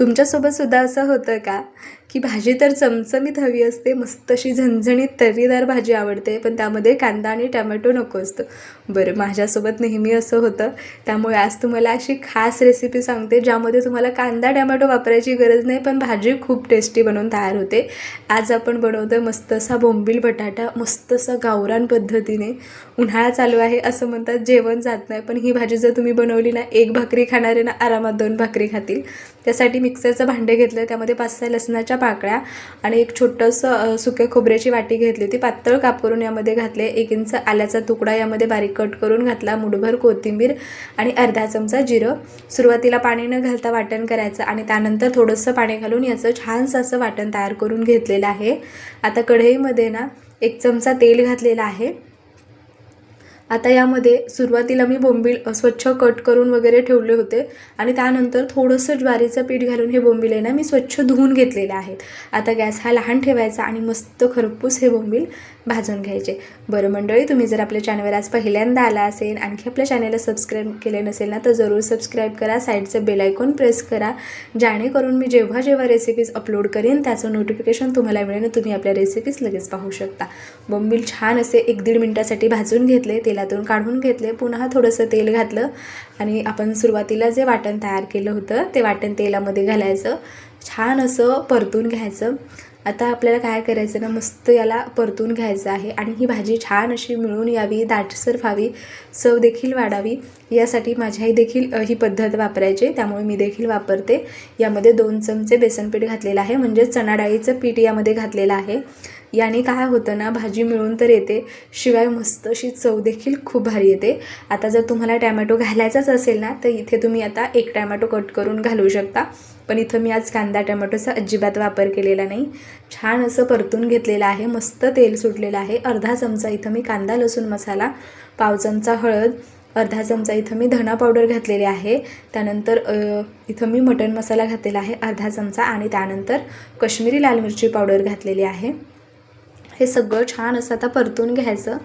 तुमच्यासोबतसुद्धा असं होतं का की भाजी तर चमचमीत हवी असते, मस्त अशी झणझणीत तर्रीदार भाजी आवडते, पण त्यामध्ये कांदा आणि टमॅटो नको असतं. बरं, माझ्यासोबत नेहमी असं होतं. त्यामुळे आज तुम्हाला अशी खास रेसिपी सांगते ज्यामध्ये तुम्हाला कांदा टमॅटो वापरायची गरज नाही, पण भाजी खूप टेस्टी बनवून तयार होते. आज आपण बनवतो आहे मस्त असा बोंबील बटाटा, मस्त असा गावरान पद्धतीने. उन्हाळा चालू आहे असं म्हणतात, जेवण जात नाही, पण ही भाजी जर तुम्ही बनवली ना, एक भाकरी खाणारे ना आरामात 2 भाकरी खातील. त्यासाठी मिक्सरचं भांडे घेतलं, त्यामध्ये 5-6 लसणाच्या पाकळ्या आणि एक छोटंसं सुक्या खोबऱ्याची वाटी घेतली होती, पातळ काप करून यामध्ये घातले. 1 इंच आल्याचा तुकडा यामध्ये बारीक कट करून घातला, मुठभर कोथिंबीर आणि अर्धा चमचा जिरं. सुरुवातीला पाणी न घालता वाटण करायचं आणि त्यानंतर थोडंसं पाणी घालून याचं छानसं असं वाटण तयार करून घेतलेलं आहे. आता कढईमध्ये ना 1 चमचा तेल घातलेला आहे. आता यामध्ये सुरुवातीला मी बोंबील स्वच्छ कट करून वगैरे ठेवले होते आणि त्यानंतर थोडंसं ज्वारीचं पीठ घालून हे बोंबील आहे ना मी स्वच्छ धुवून घेतलेले आहेत. आता गॅस हा लहान ठेवायचा आणि मस्त खरपूस हे बोंबील भाजून घ्यायचे. बरं मंडळी, तुम्ही जर आपल्या चॅनलवर आज पहिल्यांदा आला असेल, आणखी आपल्या चॅनलला सबस्क्राईब केले नसेल ना, तर जरूर सबस्क्राईब करा, साईडचं बेल आयकॉन प्रेस करा, जेणेकरून मी जेव्हा जेव्हा रेसिपीज अपलोड करेन त्याचं नोटिफिकेशन तुम्हाला मिळेल, तुम्ही आपल्या रेसिपीज लगेच पाहू शकता. बोंबील छान असे 1-1.5 मिनिटासाठी भाजून घेतले, तेलातून काढून घेतले, पुन्हा थोडंसं तेल घातलं आणि आपण सुरुवातीला जे वाटण तयार केलं होतं ते वाटण तेलामध्ये घालायचं, छान असं परतून घ्यायचं. आता आपल्याला काय करायचं ना, मस्त याला परतून घ्यायचं आहे आणि ही भाजी छान अशी मिळून यावी, दाटसर व्हावी, चव देखील वाढावी, यासाठी माझी आई देखील ही पद्धत वापरायची, त्यामुळे मी देखील वापरते. यामध्ये 2 चमचे बेसन पीठ घातलेलं आहे, म्हणजे चणा डाळीचं पीठ यामध्ये घातलेलं आहे. याने काय होतं ना, भाजी मिळून तर येते, शिवाय मस्त अशी चव देखील खूप भारी येते. आता जर तुम्हाला टॅमॅटो घालायचाच असेल ना, तर इथे तुम्ही आता 1 टॅमॅटो कट करून घालू शकता, पण इथं मी आज कांदा टॅमॅटोचा अजिबात वापर केलेला नाही. छान असं परतून घेतलेलं आहे, मस्त तेल सुटलेलं आहे. अर्धा चमचा इथं मी कांदा लसूण मसाला, पाव चमचा हळद, अर्धा चमचा इथं मी धना पावडर घातलेली आहे. त्यानंतर इथं मी मटण मसाला घातलेला आहे अर्धा चमचा आणि त्यानंतर काश्मीरी लाल मिरची पावडर घातलेली आहे. हे सगळं छान असं आता परतून घ्यायचं.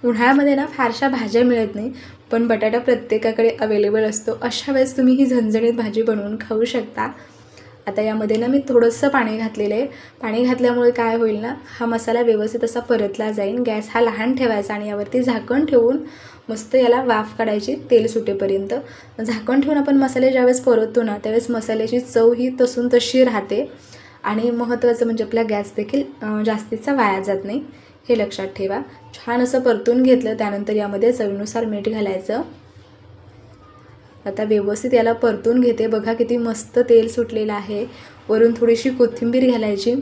उन्हाळ्यामध्ये ना फारशा भाज्या मिळत नाही, पण बटाटा प्रत्येकाकडे अवेलेबल असतो. अशा वेळेस तुम्ही ही झणझणीत भाजी बनवून खाऊ शकता. आता यामध्ये ना मी थोडंसं पाणी घातलेलं आहे. पाणी घातल्यामुळे काय होईल ना, हा मसाला व्यवस्थित असा परतला जाईल. गॅस हा लहान ठेवायचा आणि यावरती झाकण ठेवून मस्त याला वाफ काढायची तेल सुटेपर्यंत. झाकण ठेवून आपण मसाले ज्यावेळेस परततो ना, त्यावेळेस मसाल्याची चव ही तसून तशी राहते आणि महत्त्वाचं म्हणजे आपला गॅस देखील जास्तीचा वाया जात नाही, हे लक्षात ठेवा. छान असं परतून घेतलं, त्यानंतर यामध्ये चवीनुसार मीठ घालायचं. आता व्यवस्थित याला परतून घेते. बघा किती मस्त तेल सुटलेलं आहे. वरून थोडीशी कोथिंबीर घालायची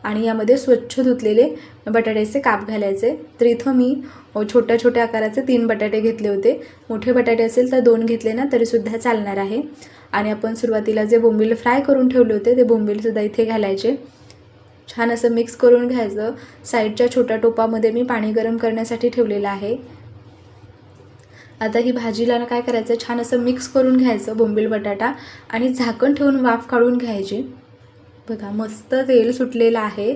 आणि यामध्ये स्वच्छ धुतलेले बटाट्याचे काप घालायचे. तर इथं मी छोट्या छोट्या आकाराचे 3 बटाटे घेतले होते. मोठे बटाटे असेल तर 2 घेतले ना तरीसुद्धा चालणार आहे. आणि आपण सुरुवातीला जे बोंबील फ्राय करून ठेवले होते ते बोंबीलसुद्धा इथे घालायचे. छान असं मिक्स करून घ्यायचं. साईडच्या छोट्या टोपामध्ये मी पाणी गरम करण्यासाठी ठेवलेलं आहे. आता ही भाजीला काय करायचं, छान असं मिक्स करून घ्यायचं बोंबील बटाटा आणि झाकण ठेवून वाफ काढून घ्यायची. बघा मस्त तेल सुटलेलं आहे.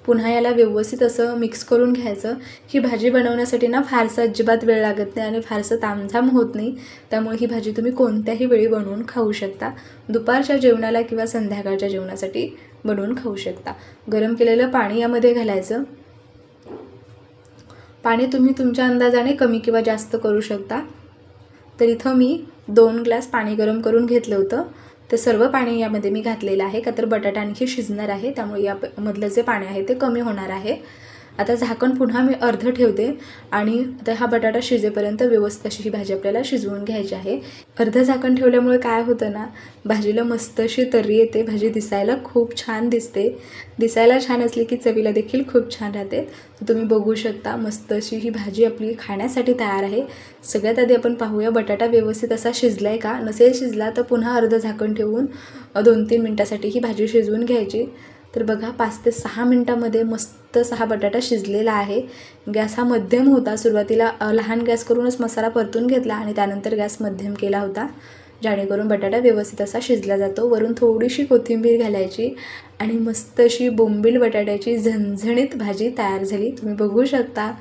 पुन्हा याला व्यवस्थित असं मिक्स करून घ्यायचं. ही भाजी बनवण्यासाठी ना फारसा अजिबात वेळ लागत नाही आणि फारसं तामझाम होत नाही, त्यामुळे ही भाजी तुम्ही कोणत्याही वेळी बनवून खाऊ शकता. दुपारच्या जेवणाला किंवा संध्याकाळच्या जेवणासाठी बनवून खाऊ शकता. गरम केलेलं पाणी यामध्ये घालायचं. पाणी तुम्ही तुमच्या अंदाजाने कमी किंवा जास्त करू शकता. तर इथं मी 2 ग्लास पाणी गरम करून घेतलं होतं. ते सर्व पाणी यामध्ये मी घातलेलं आहे, का तर बटाटा आणखी शिजणार आहे, त्यामुळे यामधलं जे पाणी आहे ते कमी होणार आहे. आता झाकण पुन्हा मी अर्धं ठेवते आणि आता हा बटाटा शिजेपर्यंत व्यवस्थित अशी ही भाजी आपल्याला शिजवून घ्यायची आहे. अर्धं झाकण ठेवल्यामुळे काय होतं ना, भाजीला मस्त अशी तर्री येते, भाजी दिसायला खूप छान दिसते. दिसायला छान असली की चवीला देखील खूप छान राहते. तुम्ही बघू शकता मस्त अशी ही भाजी आपली खाण्यासाठी तयार आहे. सगळ्यात आधी आपण पाहूया बटाटा व्यवस्थित असा शिजला आहे का. नसेल शिजला तर पुन्हा अर्धं झाकण ठेवून 2-3 मिनटासाठी ही भाजी शिजवून घ्यायची. तर बघा 5 ते 6 मिनटामध्ये मस्त असा हा बटाटा शिजलेला आहे. गॅस हा मध्यम होता. सुरुवातीला लहान गॅस करूनच मसाला परतून घेतला आणि त्यानंतर गॅस मध्यम केला होता, जेणेकरून बटाटा व्यवस्थित असा शिजला जातो. वरून थोडीशी कोथिंबीर घालायची आणि मस्त अशी बोंबील बटाट्याची झणझणीत भाजी तयार झाली. तुम्ही बघू शकता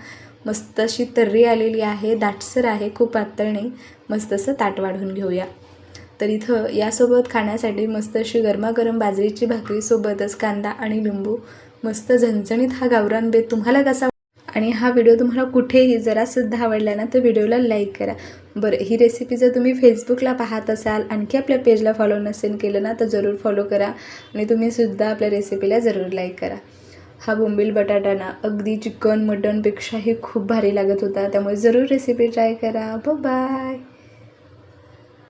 मस्त अशी तर्री आलेली आहे, दाटसर आहे, खूप पातळ नाही. मस्त असं ताट वाढून घेऊया. तर इथं यासोबत खाण्यासाठी मस्त अशी गरमागरम बाजरीची भाकरीसोबतच कांदा आणि लिंबू, मस्त झणझणीत हा गावरान बेत तुम्हाला कसा आणि हा व्हिडिओ तुम्हाला कुठेही जरासुद्धा आवडला ना तर व्हिडिओला लाईक करा. बरं, ही रेसिपी जर तुम्ही फेसबुकला पाहत असाल, आणखी आपल्या पेजला फॉलो नसेल केलं ना तर जरूर फॉलो करा आणि तुम्हीसुद्धा आपल्या रेसिपीला जरूर लाईक करा. हा बोंबील बटाटा ना अगदी चिकन मटनपेक्षाही खूप भारी लागत होता, त्यामुळे जरूर रेसिपी ट्राय करा. बाय.